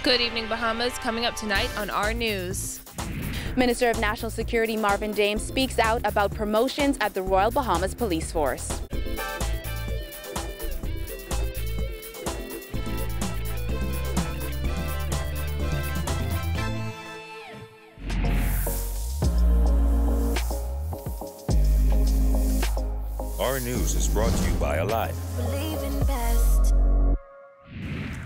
Good evening, Bahamas. Coming up tonight on our news. Minister of National Security Marvin James speaks out about promotions at the Royal Bahamas Police Force. Our news is brought to you by Alive.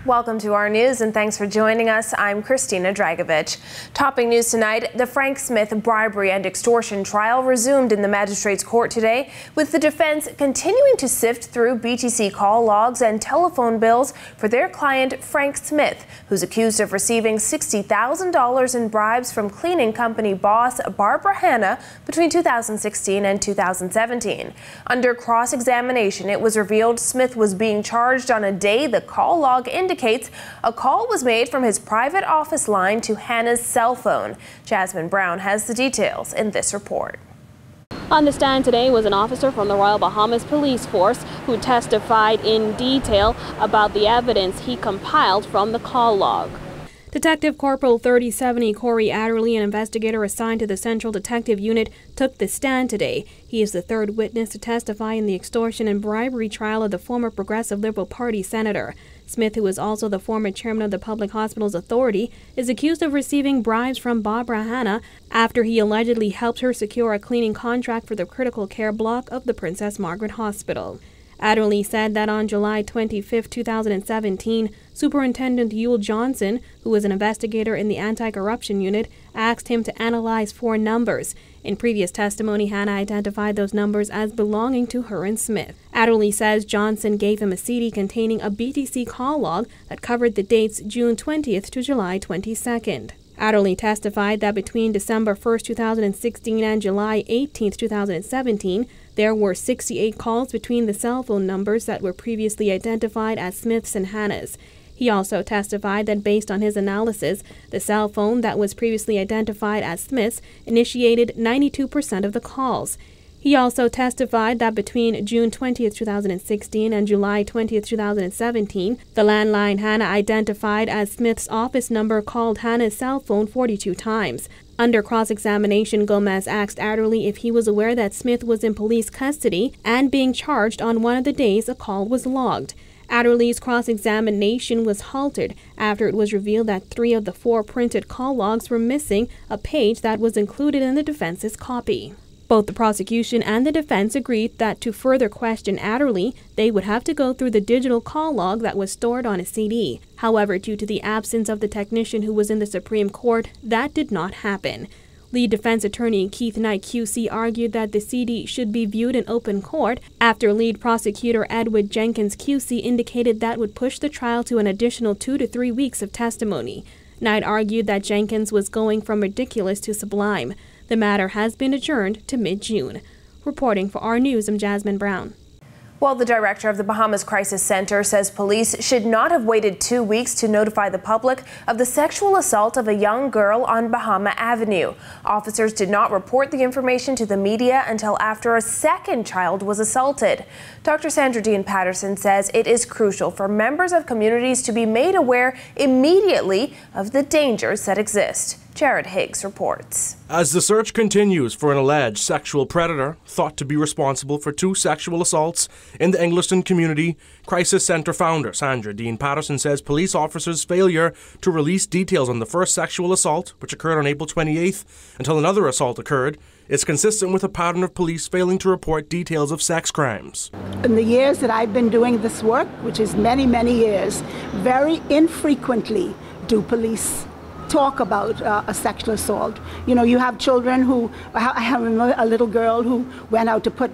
Welcome to our news and thanks for joining us. I'm Christina Dragovich. Topping news tonight, the Frank Smith bribery and extortion trial resumed in the magistrate's court today, with the defense continuing to sift through BTC call logs and telephone bills for their client Frank Smith, who's accused of receiving $60,000 in bribes from cleaning company boss Barbara Hanna between 2016 and 2017. Under cross-examination, it was revealed Smith was being charged on a day the call log indicates a call was made from his private office line to Hannah's cell phone. Jasmine Brown has the details in this report. On the stand today was an officer from the Royal Bahamas Police Force who testified in detail about the evidence he compiled from the call log. Detective Corporal 3070 Corey Adderley, an investigator assigned to the Central Detective Unit, took the stand today. He is the third witness to testify in the extortion and bribery trial of the former Progressive Liberal Party senator. Smith, who is also the former chairman of the Public Hospitals Authority, is accused of receiving bribes from Barbara Hanna after he allegedly helped her secure a cleaning contract for the critical care block of the Princess Margaret Hospital. Adderley said that on July 25, 2017, Superintendent Yule Johnson, who was an investigator in the Anti-Corruption Unit, asked him to analyze 4 numbers. In previous testimony, Hanna identified those numbers as belonging to her and Smith. Adderley says Johnson gave him a CD containing a BTC call log that covered the dates June 20th to July 22nd. Adderley testified that between December 1, 2016 and July 18, 2017, there were 68 calls between the cell phone numbers that were previously identified as Smith's and Hannah's. He also testified that based on his analysis, the cell phone that was previously identified as Smith's initiated 92% of the calls. He also testified that between June 20, 2016 and July 20, 2017, the landline Hanna identified as Smith's office number called Hannah's cell phone 42 times. Under cross-examination, Gomez asked Adderley if he was aware that Smith was in police custody and being charged on one of the days a call was logged. Adderley's cross-examination was halted after it was revealed that 3 of the 4 printed call logs were missing a page that was included in the defense's copy. Both the prosecution and the defense agreed that to further question Adderley, they would have to go through the digital call log that was stored on a CD. However, due to the absence of the technician who was in the Supreme Court, that did not happen. Lead defense attorney Keith Knight QC argued that the CD should be viewed in open court after lead prosecutor Edward Jenkins QC indicated that would push the trial to an additional 2 to 3 weeks of testimony. Knight argued that Jenkins was going from ridiculous to sublime. The matter has been adjourned to mid-June. Reporting for our news, I'm Jasmine Brown. Well, the director of the Bahamas Crisis Center says police should not have waited 2 weeks to notify the public of the sexual assault of a young girl on Bahama Avenue. Officers did not report the information to the media until after a second child was assaulted. Dr. Sandra Dean Patterson says it is crucial for members of communities to be made aware immediately of the dangers that exist. Jared Higgs reports. As the search continues for an alleged sexual predator thought to be responsible for 2 sexual assaults in the Engliston community, Crisis Center founder Sandra Dean Patterson says police officers' failure to release details on the first sexual assault, which occurred on April 28th, until another assault occurred, is consistent with a pattern of police failing to report details of sex crimes. In the years that I've been doing this work, which is many, many years, very infrequently do police talk about a sexual assault. You know, you have children who, I have a little girl who went out to put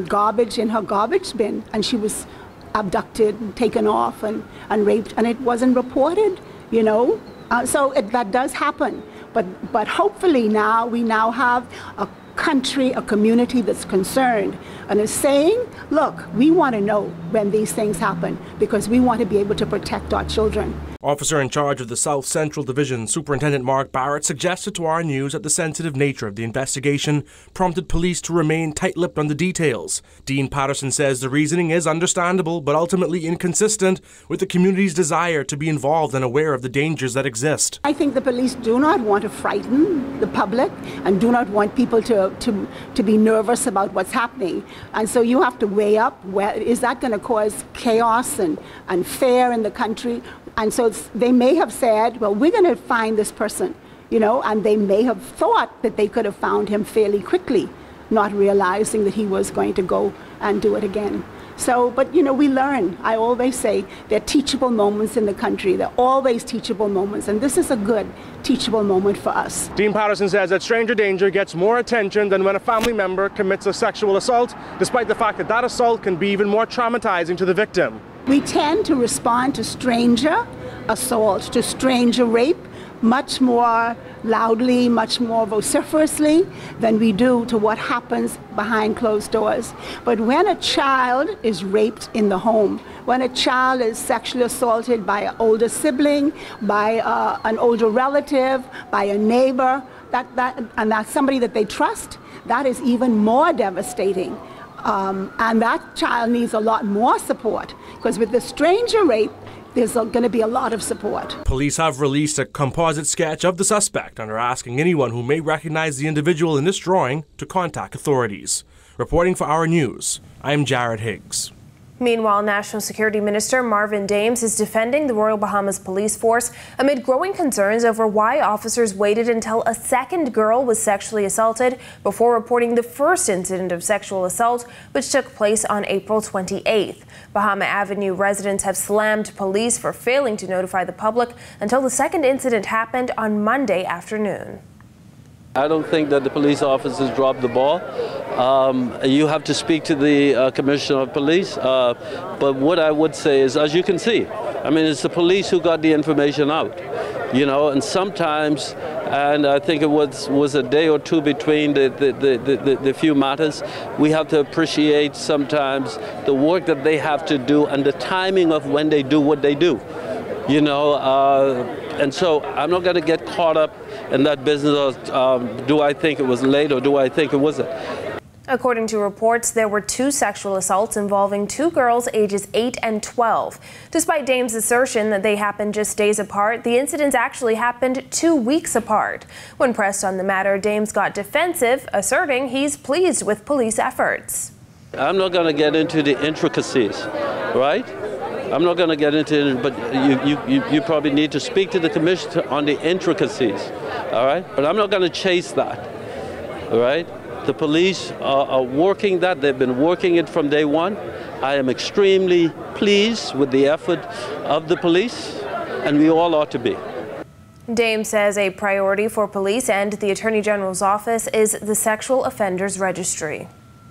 garbage in her garbage bin, and she was abducted and taken off and raped, and it wasn't reported, you know. So that does happen. But hopefully now we have a country, a community that's concerned and is saying, look, we want to know when these things happen because we want to be able to protect our children. Officer in charge of the South Central Division, Superintendent Mark Barrett, suggested to our news that the sensitive nature of the investigation prompted police to remain tight-lipped on the details. Dean Patterson says the reasoning is understandable but ultimately inconsistent with the community's desire to be involved and aware of the dangers that exist. I think the police do not want to frighten the public and do not want people to be nervous about what's happening. And so you have to weigh up, is that going to cause chaos and fear in the country? And so they may have said, well, we're going to find this person, and they may have thought that they could have found him fairly quickly, not realizing that he was going to go and do it again. So, but we learn. I always say there are teachable moments in the country. There are always teachable moments, and this is a good teachable moment for us. Dean Patterson says that stranger danger gets more attention than when a family member commits a sexual assault, despite the fact that that assault can be even more traumatizing to the victim. We tend to respond to stranger assault, to stranger rape, much more loudly, much more vociferously than we do to what happens behind closed doors. But when a child is raped in the home, when a child is sexually assaulted by an older sibling, by an older relative, by a neighbor, and that's somebody that they trust, that is even more devastating. And that child needs a lot more support, because with the stranger rape, there's going to be a lot of support. Police have released a composite sketch of the suspect and are asking anyone who may recognize the individual in this drawing to contact authorities. Reporting for Our News, I'm Jared Higgs. Meanwhile, National Security Minister Marvin Dames is defending the Royal Bahamas Police Force amid growing concerns over why officers waited until a second girl was sexually assaulted before reporting the first incident of sexual assault, which took place on April 28th. Bahama Avenue residents have slammed police for failing to notify the public until the second incident happened on Monday afternoon. I don't think that the police officers dropped the ball. You have to speak to the Commissioner of Police. But what I would say is, as you can see, I mean, it's the police who got the information out, and sometimes, and I think it was a day or two between the few matters, we have to appreciate sometimes the work that they have to do and the timing of when they do what they do. And so I'm not going to get caught up in that business of do I think it was late or do I think it wasn't. According to reports, there were 2 sexual assaults involving 2 girls ages 8 and 12. Despite Dames' assertion that they happened just days apart, the incidents actually happened 2 weeks apart. When pressed on the matter, Dames got defensive, asserting he's pleased with police efforts. I'm not going to get into the intricacies, right? I'm not going to get into it, but you probably need to speak to the commissioner on the intricacies, all right? But I'm not going to chase that, all right? The police are working that. They've been working it from day one. I am extremely pleased with the effort of the police, and we all ought to be. Dames says a priority for police and the Attorney General's office is the Sexual Offenders Registry.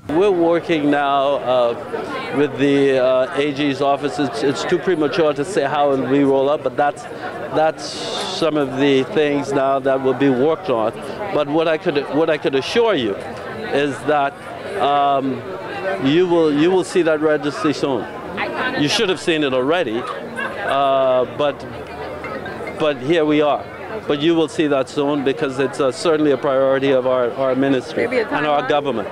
We're working now with the AG's office. It's too premature to say how it will roll up, but that's some of the things now that will be worked on. But what I could assure you is that you will see that registry soon. You should have seen it already, but here we are. But you will see that soon because it's certainly a priority of our ministry and our government.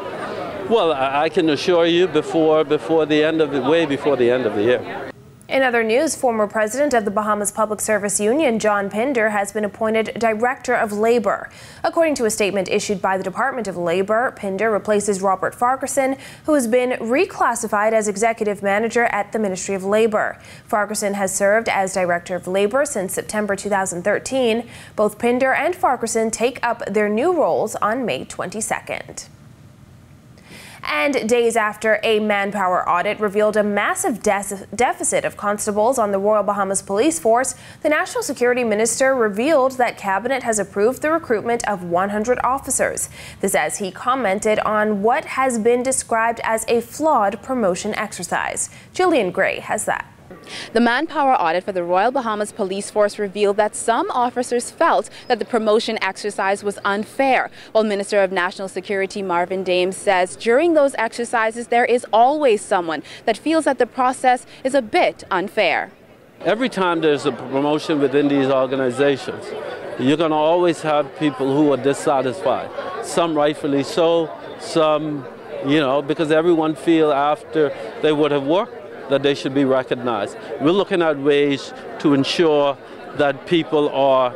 Well, I can assure you before the end of way before the end of the year. In other news, former president of the Bahamas Public Service Union, John Pinder, has been appointed Director of Labor. According to a statement issued by the Department of Labor, Pinder replaces Robert Farquharson, who has been reclassified as Executive Manager at the Ministry of Labor. Farquharson has served as Director of Labor since September 2013. Both Pinder and Farquharson take up their new roles on May 22nd. And days after a manpower audit revealed a massive deficit of constables on the Royal Bahamas Police Force, the National Security Minister revealed that Cabinet has approved the recruitment of 100 officers. This as he commented on what has been described as a flawed promotion exercise. Jillian Gray has that. The manpower audit for the Royal Bahamas Police Force revealed that some officers felt that the promotion exercise was unfair, while Minister of National Security Marvin Dames says during those exercises there is always someone that feels that the process is a bit unfair. Every time there's a promotion within these organizations, you're going to always have people who are dissatisfied. Some rightfully so, some, because everyone feel after they would have worked that they should be recognized. We're looking at ways to ensure that people are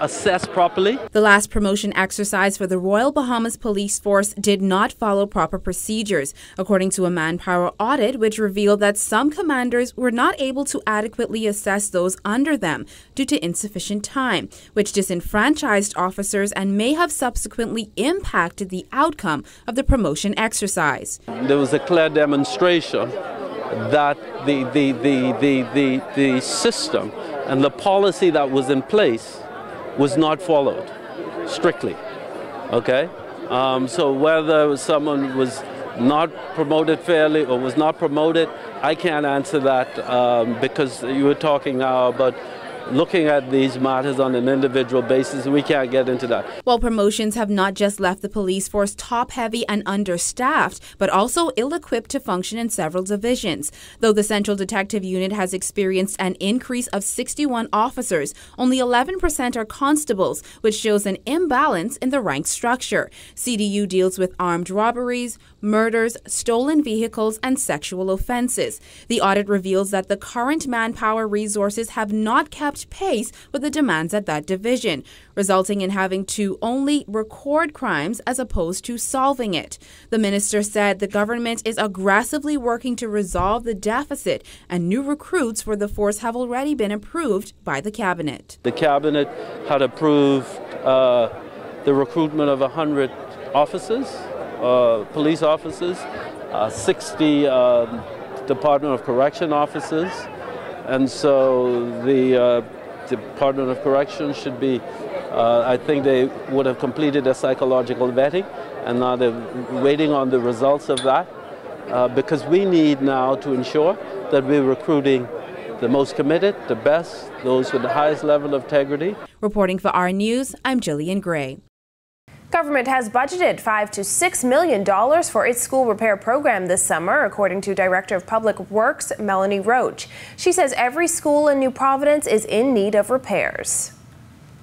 assessed properly. The last promotion exercise for the Royal Bahamas Police Force did not follow proper procedures, according to a manpower audit which revealed that some commanders were not able to adequately assess those under them due to insufficient time, which disenfranchised officers and may have subsequently impacted the outcome of the promotion exercise. There was a clear demonstration that the system and the policy that was in place was not followed strictly, okay? So whether someone was not promoted fairly or was not promoted, I can't answer that because you were talking now about looking at these matters on an individual basis. We can't get into that. While promotions have not just left the police force top-heavy and understaffed, but also ill-equipped to function in several divisions. Though the Central Detective Unit has experienced an increase of 61 officers, only 11% are constables, which shows an imbalance in the rank structure. CDU deals with armed robberies, murders, stolen vehicles, and sexual offenses. The audit reveals that the current manpower resources have not kept pace with the demands at that division, resulting in having to only record crimes as opposed to solving it. The minister said the government is aggressively working to resolve the deficit, and new recruits for the force have already been approved by the cabinet. The cabinet had approved the recruitment of 100 officers, police officers, 60 Department of Correction officers. And so the Department of Corrections should be, I think they would have completed a psychological vetting, and now they're waiting on the results of that, because we need now to ensure that we're recruiting the most committed, the best, those with the highest level of integrity. Reporting for our news, I'm Jillian Gray. Government has budgeted $5 to $6 million for its school repair program this summer, according to Director of Public Works Melanie Roach. She says every school in New Providence is in need of repairs.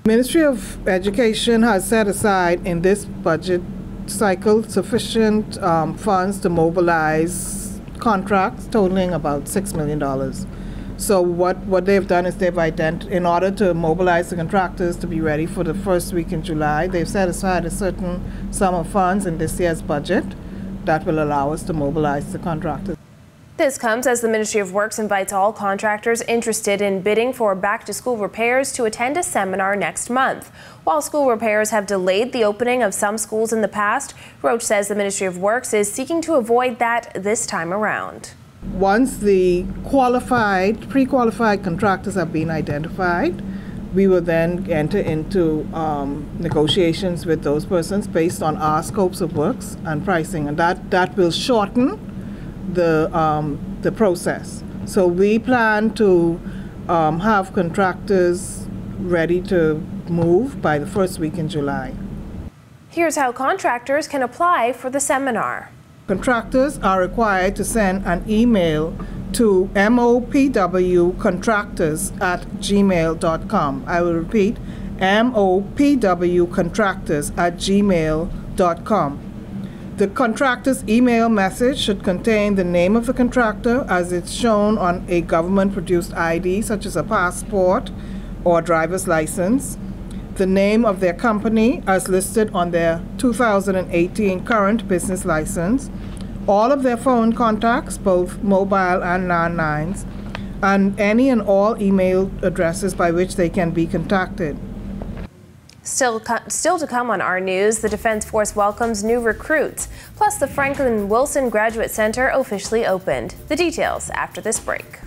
The Ministry of Education has set aside in this budget cycle sufficient funds to mobilize contracts totaling about $6 million. So what they've done is they've in order to mobilize the contractors to be ready for the first week in July, they've set aside a certain sum of funds in this year's budget that will allow us to mobilize the contractors. This comes as the Ministry of Works invites all contractors interested in bidding for back-to-school repairs to attend a seminar next month. While school repairs have delayed the opening of some schools in the past, Roach says the Ministry of Works is seeking to avoid that this time around. Once the pre-qualified contractors have been identified, we will then enter into negotiations with those persons based on our scopes of works and pricing, and that will shorten the process. So we plan to have contractors ready to move by the first week in July. Here's how contractors can apply for the seminar. Contractors are required to send an email to mopwcontractors@gmail.com. I will repeat, mopwcontractors@gmail.com. The contractor's email message should contain the name of the contractor as it's shown on a government-produced ID, such as a passport or driver's license, the name of their company as listed on their 2018 current business license, all of their phone contacts, both mobile and landlines, and any and all email addresses by which they can be contacted. Still to come on our news, the Defense Force welcomes new recruits. Plus, the Franklin Wilson Graduate Center officially opened. The details after this break.